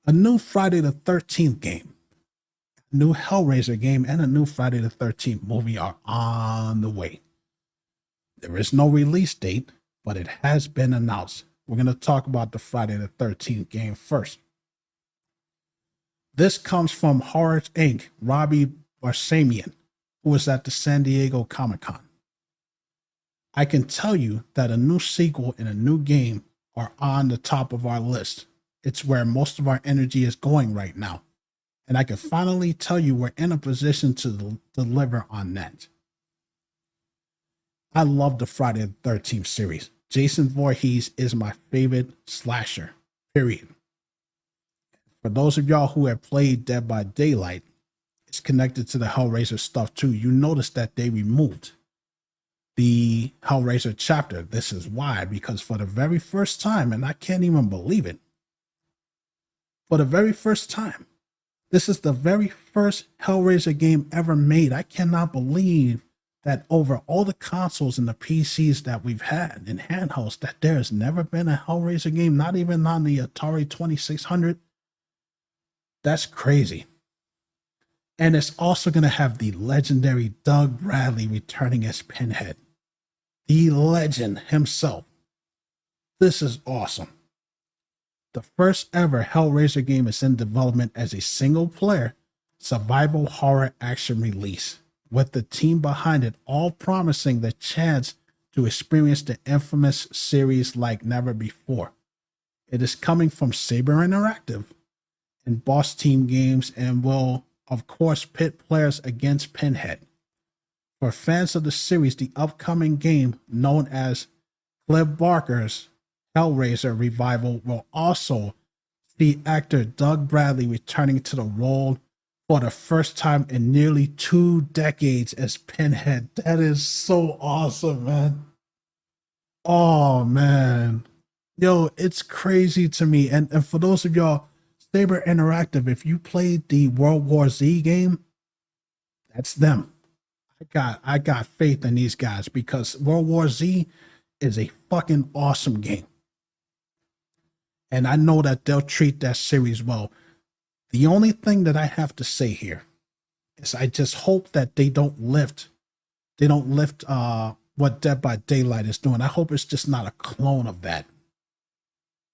A new Friday the 13th game, a new Hellraiser game, and a new Friday the 13th movie are on the way. There is no release date, but it has been announced. We're going to talk about the Friday the 13th game first. This comes from Horror Inc., Robbie Barsamian, who was at the San Diego Comic-Con. I can tell you that a new sequel and a new game are on the top of our list. It's where most of our energy is going right now. And I can finally tell you we're in a position to deliver on that. I love the Friday the 13th series. Jason Voorhees is my favorite slasher, period. For those of y'all who have played Dead by Daylight, it's connected to the Hellraiser stuff too. You notice that they removed the Hellraiser chapter. This is why, because for the very first time, and I can't even believe it, for the very first time, this is the very first Hellraiser game ever made. I cannot believe that over all the consoles and the PCs that we've had in handhelds, that there has never been a Hellraiser game, not even on the Atari 2600. That's crazy. And it's also going to have the legendary Doug Bradley returning as Pinhead. The legend himself. This is awesome. The first ever Hellraiser game is in development as a single-player survival horror action release, with the team behind it all promising the chance to experience the infamous series like never before. It is coming from Saber Interactive and Boss Team Games and will, of course, pit players against Pinhead. For fans of the series, the upcoming game, known as Clive Barker's Hellraiser Revival, will also see actor Doug Bradley returning to the role for the first time in nearly 2 decades as Pinhead. That is so awesome, man. Oh, man. Yo, it's crazy to me. And for those of y'all, Saber Interactive, if you played the World War Z game, that's them. I got faith in these guys because World War Z is a fucking awesome game. And I know that they'll treat that series well. The only thing that I have to say here is I just hope that they don't lift what Dead by Daylight is doing. I hope it's just not a clone of that.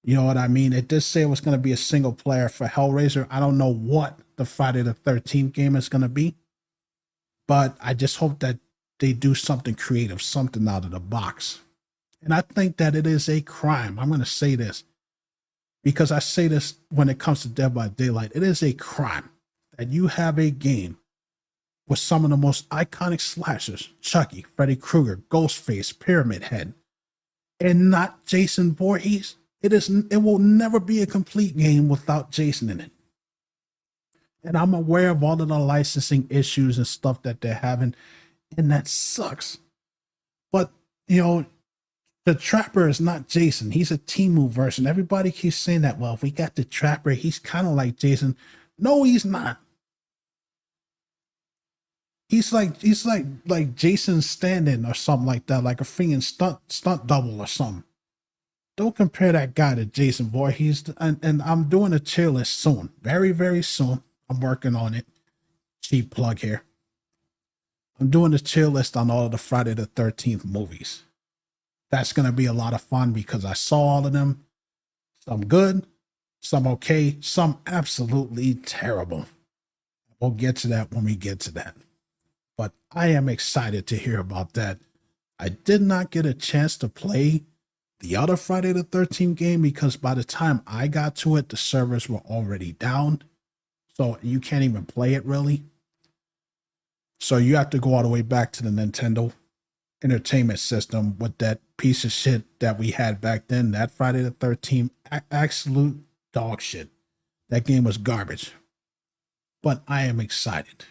You know what I mean? It did say it was going to be a single player for Hellraiser. I don't know what the Friday the 13th game is going to be, but I just hope that they do something creative, something out of the box. And I think that it is a crime. I'm going to say this because I say this when it comes to Dead by Daylight. It is a crime that you have a game with some of the most iconic slashers, Chucky, Freddy Krueger, Ghostface, Pyramid Head, and not Jason Voorhees. It will never be a complete game without Jason in it. And I'm aware of all of the licensing issues and stuff that they're having, and that sucks. But, you know, the Trapper is not Jason. He's a Temu version. Everybody keeps saying that, well, if we got the Trapper, he's kind of like Jason. No, he's not. He's like Jason stand-in or something like that, like a freaking stunt double or something. Don't compare that guy to Jason Voorhees. And I'm doing a tier list soon. Very, very soon. I'm working on it. Cheap plug here. I'm doing a tier list on all of the Friday the 13th movies. That's going to be a lot of fun because I saw all of them. Some good, some okay, some absolutely terrible. We'll get to that when we get to that. But I am excited to hear about that. I did not get a chance to play the other Friday the 13th game because by the time I got to it, the servers were already down. So you can't even play it really. So you have to go all the way back to the Nintendo Entertainment System with that piece of shit that we had back then. That Friday the 13th, absolute dog shit. That game was garbage. But I am excited.